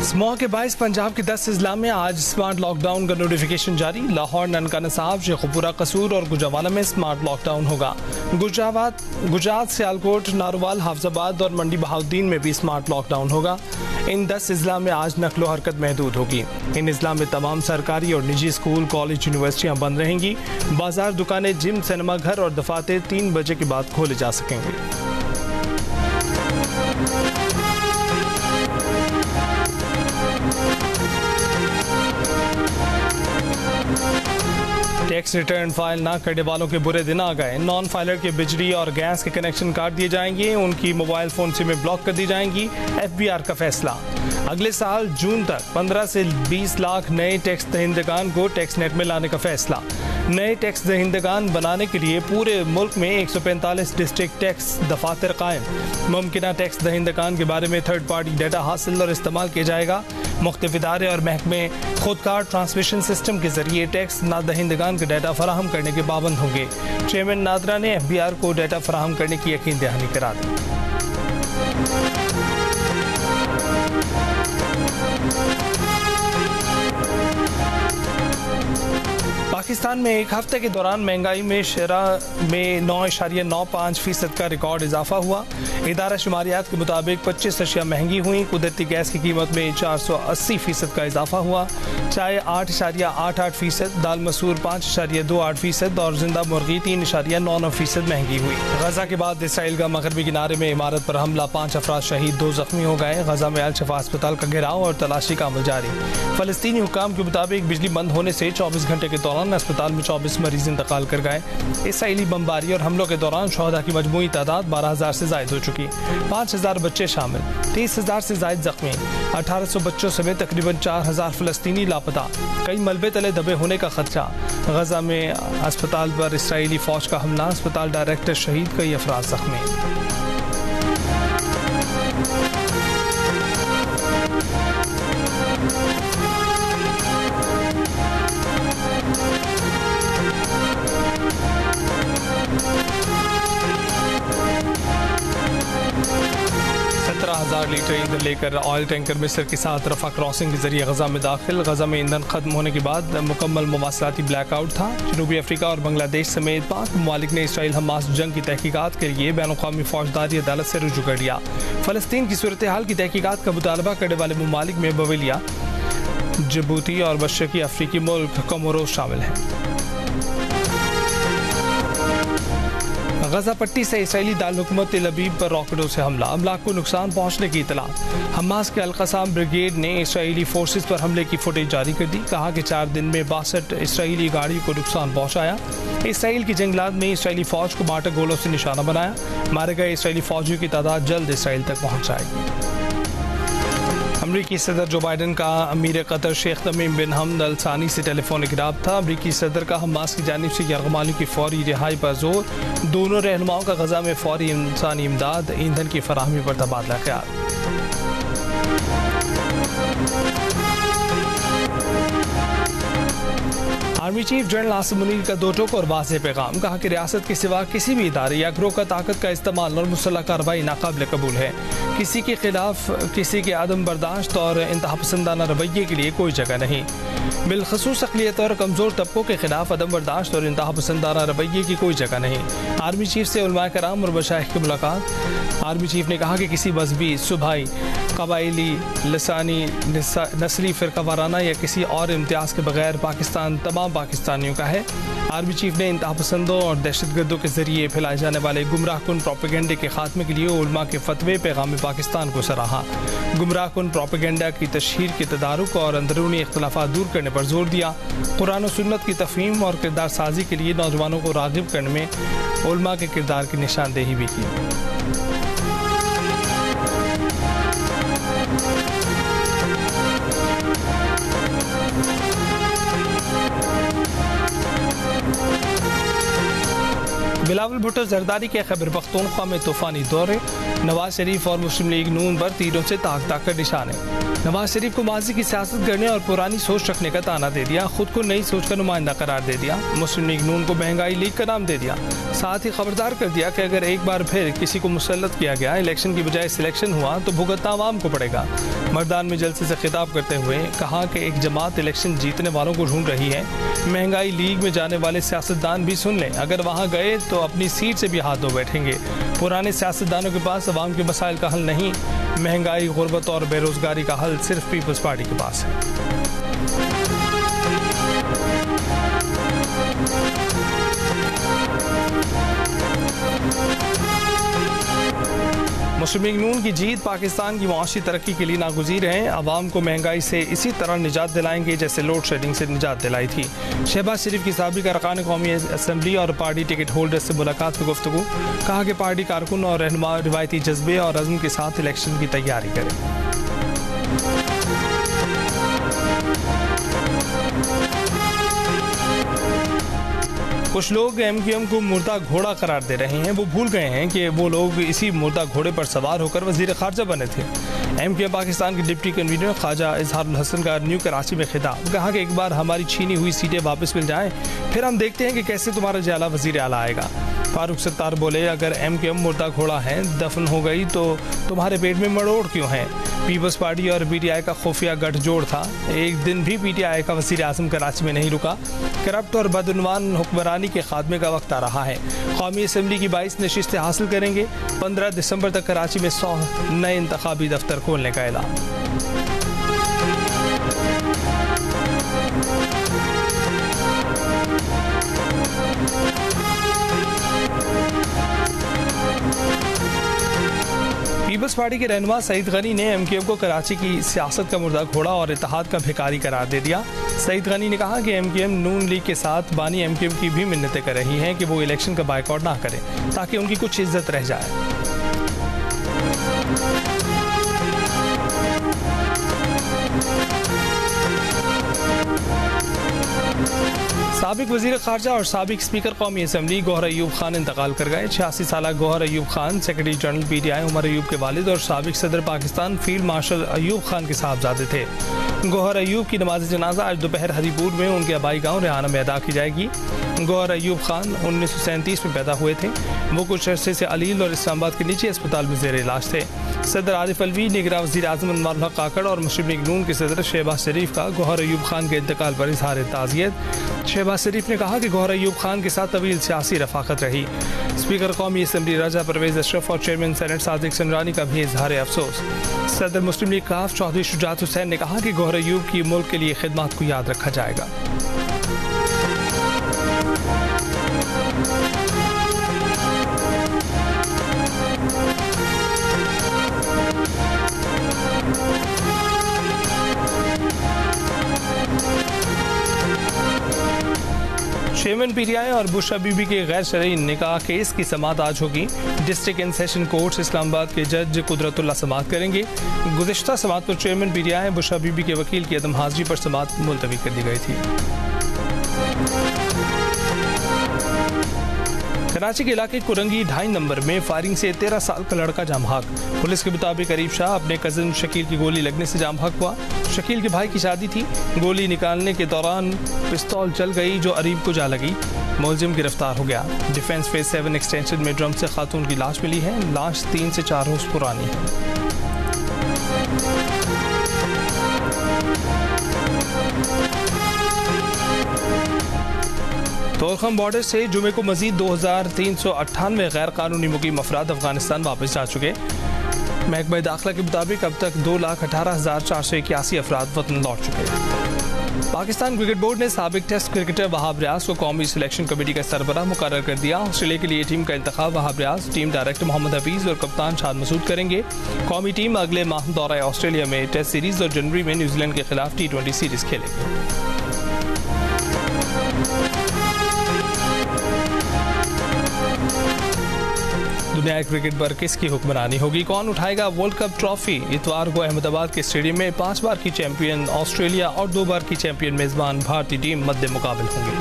इस मौके बाईस पंजाब के 10 अजला में आज स्मार्ट लॉकडाउन का नोटिफिकेशन जारी। लाहौर, ननकाना साहब, शेखुपुरा, कसूर और गुजरावाला में स्मार्ट लॉकडाउन होगा। गुजरात, सियालकोट, नारोवाल, हाफजाबाद और मंडी बहाउद्दीन में भी स्मार्ट लॉकडाउन होगा। इन 10 अजला में आज नकलो हरकत महदूद होगी। इन अजला में तमाम सरकारी और निजी स्कूल, कॉलेज, यूनिवर्सिटियाँ बंद रहेंगी। बाजार, दुकानें, जिम, सिनेमा घर और दफातर 3 बजे के बाद खोले जा सकेंगे। टैक्स रिटर्न फाइल ना करने वालों के बुरे दिन आ गए। नॉन फाइलर के बिजली और गैस के कनेक्शन काट दिए जाएंगे। उनकी मोबाइल फोन सिमें ब्लॉक कर दी जाएंगी। FBI का फैसला, अगले साल जून तक 15 से 20 लाख नए टैक्स दहिंदगान को टैक्स नेट में लाने का फैसला। नए टैक्स दहिंदगान बनाने के लिए पूरे मुल्क में 145 डिस्ट्रिक्ट टैक्स दफातर कायम। मुमकिना टैक्स दहिंदगान के बारे में थर्ड पार्टी डाटा हासिल और इस्तेमाल किया जाएगा। मुख्तलिफ इदारे और महकमे खुदकार ट्रांसमिशन सिस्टम के जरिए टैक्स दहिंदगान का डाटा फराहम करने के पाबंद होंगे। चेयरमैन नादरा ने FBR को डाटा फराहम करने की यकीन दहानी करा दी। पाकिस्तान में एक हफ्ते के दौरान महंगाई में शरह में 9.95% का रिकॉर्ड इजाफा हुआ। इदारा शुमारियात के मुताबिक 25 अशिया महंगी हुई। कुदरती गैस की कीमत में 480% का इजाफा हुआ। चाय 8.88%, दाल मसूर 5.28% और जिंदा मुर्गी 3.99% महंगी हुई। गजा के बाद इसराइल का मगरबी किनारे में इमारत पर हमला, 5 अफराद शहीद, 2 जख्मी हो गए। गजा में अल शफा अस्पताल का घेराव और तलाशी का अमल जारी। फलस्तीनी हुकाम के मुताबिक बिजली बंद होने से 24 घंटे के दौरान अस्पताल में 24 मरीज इंतकाल कर गए। इसराइली बमबारी और हमलों के दौरान शोहदा की मजमूई तादाद 12,000 से जायद हो चुकी। 5,000 बच्चे शामिल, 30,000 से जायद जख्मी। 1800 बच्चों समेत तकरीबन 4,000 फलस्तीनी लापता। कई मलबे तले दबे होने का खदशा। गजा में अस्पताल पर इसराइली फौज का हमला, अस्पताल डायरेक्टर शहीद, कई अफराद जख्मी। लीटर ईंधन लेकर ऑयल टैंकर मिस्र के साथ रफा क्रॉसिंग के जरिए गजा में दाखिल। गजा में ईंधन खत्म होने के बाद मुकम्मल मवासलाती ब्लैकआउट था। जनूबी अफ्रीका और बांग्लादेश समेत 5 ममालिक ने इसराइल हमास जंग की तहकीकात के लिए बैनुल-अक़वामी फौजदारी अदालत से रुजू कर लिया। फलस्तीन की सूरत हाल की तहकीकात का मुतालबा करने वाले ममालिक में बवेलिया, जिबूती और मशरकी अफ्रीकी मुल्क कोमोरोस शामिल हैं। गजा पट्टी से इसराइली दारुल-हुकूमत तेल अवीव पर रॉकेटों से हमला, अमलाक को नुकसान पहुंचने की इतला। हमास के अल-क़साम ब्रिगेड ने इसराइली फोर्सेस पर हमले की फुटेज जारी कर दी। कहा कि 4 दिन में 62 इसराइली गाड़ियों को नुकसान पहुंचाया। इसराइल की जंगलात में इसराइली फौज को मारकर गोलों से निशाना बनाया। मारे गए इसराइली फौजियों की तादाद जल्द इसराइल तक पहुँच जाएगी। अमरीकी सदर जो बाइडन का अमीर कतर शेख तमीम बिन हमद अल सानी से टेलीफोनिक राब्ता। अमरीकी सदर का हमास की जानिब से यरगमाली की फौरी रिहाई पर जोर। दोनों रहनुमाओं का गजा में फौरी इंसानी इमदाद, ईंधन की फराहमी पर तबादला ख्याल। Army chief general Asim Munir का 2 टोक और वाज़ेह पैगाम। कहा कि रियासत के सिवा किसी भी इदारे या ग्रोह का ताकत का इस्तेमाल और मुसल्लह कार्रवाई नाकाबिल कबूल है। किसी के खिलाफ किसी के आदम बर्दाश्त और इंतहा पसंदाना रवैये के लिए कोई जगह नहीं। बिलखसूस अक़लियत और कमज़ोर तबकों के खिलाफ अदम बर्दाश्त और इंतहा पसंदाना रवैये की कोई जगह नहीं। आर्मी चीफ से उलमाए कराम और मशाइख की मुलाकात। आर्मी चीफ ने कहा कि किसी मजहबी, सूबाई, कबायली, लसानी, नस्ली, फ़िरका वाराना या किसी और इम्तियाज़ के बगैर पाकिस्तान तमाम पाकिस्तानियों का है। आर्मी चीफ ने इंतहा पसंदों और दहशतगर्दों के जरिए फैलाए जाने वाले गुमराहकुन प्रोपेगेंडे के खात्मे के लिए उलमा के फतवे पैगाम पाकिस्तान को सराहा। गुमराहकुन प्रोपेगेंडा की तशहीर के तदारुक और अंदरूनी इख्तलाफात दूर करने पर जोर दिया। कुरान और सुन्नत की तफ़हीम और किरदार साजी के लिए नौजवानों को राग़िब करने में उलमा के किरदार की निशानदेही भी की। बिलावल भुट्टो जरदारी के खैबर पख्तूनख्वा में तूफानी दौरे, नवाज शरीफ और मुस्लिम लीग नून पर तीरों से ताक ताक कर निशाने। नवाज शरीफ को माजी की सियासत करने और पुरानी सोच रखने का ताना दे दिया, खुद को नई सोच का नुमाइंदा करार दे दिया। मुस्लिम लीग नून को महंगाई लीग का नाम दे दिया, साथ ही खबरदार कर दिया कि अगर एक बार फिर किसी को मुसल्लत किया गया, इलेक्शन की बजाय सिलेक्शन हुआ तो भुगतना आवाम को पड़ेगा। मर्दान में जलसे से खिताब करते हुए कहा कि एक जमात इलेक्शन जीतने वालों को ढूंढ रही है, महंगाई लीग में जाने वाले सियासतदान भी सुन लें, अगर वहां गए तो अपनी सीट से भी हाथ धो बैठेंगे। पुराने सियासतदानों के पास अवाम के मसाइल का हल नहीं, महंगाई, गुर्बत और बेरोजगारी का हल सिर्फ पीपल्स पार्टी के पास है। मुस्लिम लीग नून की जीत पाकिस्तान की मुआशी तरक्की के लिए नागुज़ीर है। अवाम को महंगाई से इसी तरह निजात दिलाएंगे जैसे लोड शेडिंग से निजात दिलाई थी। शहबाज शरीफ की साबिक़ अरकान कौमी असम्बली और पार्टी टिकट होल्डर से मुलाकात में गुफ्तगू, कहा कि पार्टी कारकुन और रहनुमा रिवायती जज्बे और अज़्म के साथ इलेक्शन की तैयारी करें। कुछ लोग MQM को मुर्दा घोड़ा करार दे रहे हैं। वो भूल गए हैं कि वो लोग इसी मुर्दा घोड़े पर सवार होकर वजीर खारजा बने थे। MQM पाकिस्तान के डिप्टी कन्वीनर ख्वाजा इजहारुल हसन का न्यू कराची में खिताब, कहा कि एक बार हमारी छीनी हुई सीटें वापस मिल जाएं, फिर हम देखते हैं कि कैसे तुम्हारा जाला वजीर आला आएगा। फारूक सत्तार बोले, अगर MQM मुर्दा घोड़ा है, दफन हो गई तो तुम्हारे पेट में मरोड़ क्यों है? पीपल्स पार्टी और PTI का खुफिया गठजोड़ था, एक दिन भी PTI का वज़ीर आज़म कराची में नहीं रुका। करप्ट और बदउनवान हुक्मरानी के खात्मे का वक्त आ रहा है। कौमी असम्बली की 22 नशिस्तें हासिल करेंगे। 15 दिसंबर तक कराची में 100 नए इंतखाबी दफ्तर खोलने का ऐलान। पीपल्स पार्टी के रहनुमा सईद गनी ने MQM को कराची की सियासत का मुर्दा घोड़ा और इत्तेहाद का भिखारी करार दे दिया। सईद गनी ने कहा कि MQM नून लीग के साथ बानी MQM की भी मिन्नतें कर रही हैं कि वो इलेक्शन का बायकॉट ना करें ताकि उनकी कुछ इज्जत रह जाए। साबिक वज़ीर खारजा और साबिक स्पीकर कौमी असम्बली गौहर अयूब खान इंतकाल कर गए। 86 साल Gohar Ayub Khan secretary general PTI Umar Ayub के वालिद और साबिक सदर पाकिस्तान फील्ड मार्शल अयूब खान के साहबजादे थे। गौहर अयूब की नमाज जनाजा आज दोपहर हरीपुर में उनके आबाई गांव रेहाना में अदा की जाएगी। गौहर अयूब खान 1937 में पैदा हुए थे। वो कुछ अरसे से अलील और इस्लामाबाद के निजी अस्पताल में ज़ेर इलाज थे। सदर आरिफ अलवी, निगरां वज़ीर आज़म अनवर हक काकड़ और मुस्लिम लीग नून के सदर शहबाज शरीफ का गौहर अयूब खान के इंतकाल पर इजहार ताज़ियत। शहबाज शरीफ ने कहा कि गौहर अयूब खान के साथ तवील सियासी रफाकत रही। स्पीकर कौमी असम्बली राजा परवेज अशरफ और चेयरमैन सेनेट सादिक संजरानी का भी इजहार अफसोस। सदर मुस्लिम लीग काफ चौधरी शुजात हुसैन ने कहा कि गौहर अयूब की मुल्क के लिए खिदमत को याद रखा जाएगा। चेयरमैन PTI और बुशरा बीबी के गैर शरई निकाह केस की समाअत आज होगी। District and session court Islamabad के जज कुदरतुल्लाह समाअत करेंगे। गुज़िश्ता समाअत पर चेयरमैन PTI बुशरा बीबी के वकील की अदम हाजिरी पर समाअत मुलतवी कर दी गई थी। कराची के इलाके कुरंगी 2.5 नंबर में फायरिंग से 13 साल का लड़का जाम हक। पुलिस के मुताबिक अरीब शाह अपने कजन शकील की गोली लगने से जाम हक हुआ। शकील के भाई की शादी थी, गोली निकालने के दौरान पिस्तौल चल गई जो अरीब को जा लगी। मुलजिम गिरफ्तार हो गया। डिफेंस फेज 7 एक्सटेंशन में ड्रम से खातून की लाश मिली है। लाश 3 से 4 रोज पुरानी है। तोरखम बॉर्डर से जुमे को मजीद 2398 गैर कानूनी मुकीम अफराद अफगानिस्तान वापस जा चुके। महकमा दाखिला के मुताबिक अब तक 2,18,481 अफराद वतन लौट चुके। पाकिस्तान क्रिकेट बोर्ड ने साबिक टेस्ट क्रिकेटर वहाब रियाज को कौमी सिलेक्शन कमेटी का सरबराह मुकर्रर कर दिया। ऑस्ट्रेलिया के लिए टीम का इंतखाब वहाब रियाज, टीम डायरेक्टर मोहम्मद हफीज और कप्तान शाद मसूद करेंगे। कौमी टीम अगले माह दौरा ऑस्ट्रेलिया में टेस्ट सीरीज और जनवरी में न्यूजीलैंड के खिलाफ T20 सीरीज खेलेगी। दुनिया क्रिकेट पर किसकी हुक्मरानी होगी? कौन उठाएगा वर्ल्ड कप ट्रॉफी? इतवार को अहमदाबाद के स्टेडियम में 5 बार की चैंपियन ऑस्ट्रेलिया और 2 बार की चैंपियन मेजबान भारतीय टीम मद्दे मुकाबल होंगी।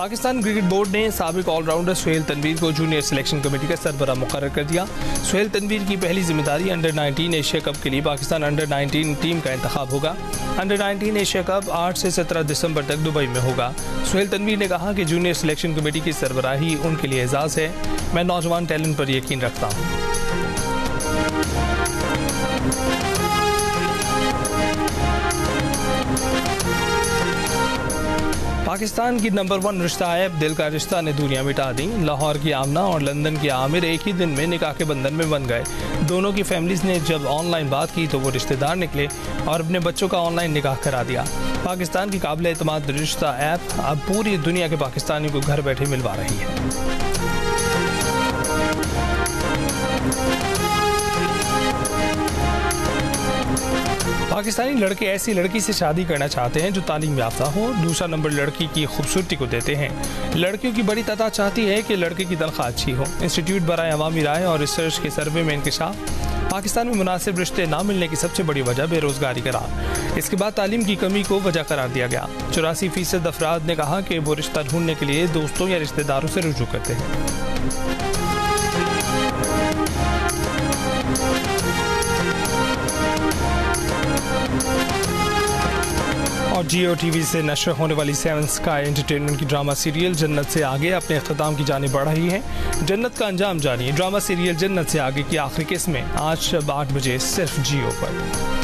पाकिस्तान क्रिकेट बोर्ड ने साबिक ऑलराउंडर सुहेल तनवीर को जूनियर सिलेक्शन कमेटी का सरबराह मुकर्रर कर दिया। सुहेल तनवीर की पहली जिम्मेदारी अंडर 19 एशिया कप के लिए पाकिस्तान अंडर 19 टीम का इंतखाब होगा। अंडर 19 एशिया कप 8 से 17 दिसंबर तक दुबई में होगा। सुहेल तनवीर ने कहा कि जूनियर सिलेक्शन कमेटी की सरबराही उनके लिए एजाज़ है। मैं नौजवान टैलेंट पर यकीन रखता हूँ। पाकिस्तान की नंबर 1 रिश्ता ऐप दिल का रिश्ता ने दूरियां मिटा दी। लाहौर की आमना और लंदन की आमिर एक ही दिन में निकाह के बंधन में बन गए। दोनों की फैमिलीज ने जब ऑनलाइन बात की तो वो रिश्तेदार निकले और अपने बच्चों का ऑनलाइन निकाह करा दिया। पाकिस्तान की काबिल एतमाद रिश्ता ऐप अब पूरी दुनिया के पाकिस्तानियों को घर बैठे मिलवा रही है। पाकिस्तानी लड़के ऐसी लड़की से शादी करना चाहते हैं जो तालीम याफ्ता हो। दूसरा नंबर लड़की की खूबसूरती को देते हैं। लड़कियों की बड़ी तादाद चाहती है कि लड़के की तनख्वाह अच्छी हो। इंस्टीट्यूट बराए अवामी राय और रिसर्च के सर्वे में इंकशाफ, पाकिस्तान में मुनासिब रिश्ते ना मिलने की सबसे बड़ी वजह बेरोजगारी करार। इसके बाद तालीम की कमी को वजह करार दिया गया। 84% अफराद ने कहा कि वो रिश्ता ढूंढने के लिए दोस्तों या रिश्तेदारों से रुजू करते हैं। और जियो टीवी से नशर होने वाली 7 स्काई एंटरटेनमेंट की ड्रामा सीरियल जन्नत से आगे अपने अख्ताम की जानिब बढ़ रही है। जन्नत का अंजाम जानिए। ड्रामा सीरियल जन्नत से आगे की आखिरी किस्में आज 8 बजे सिर्फ जियो पर।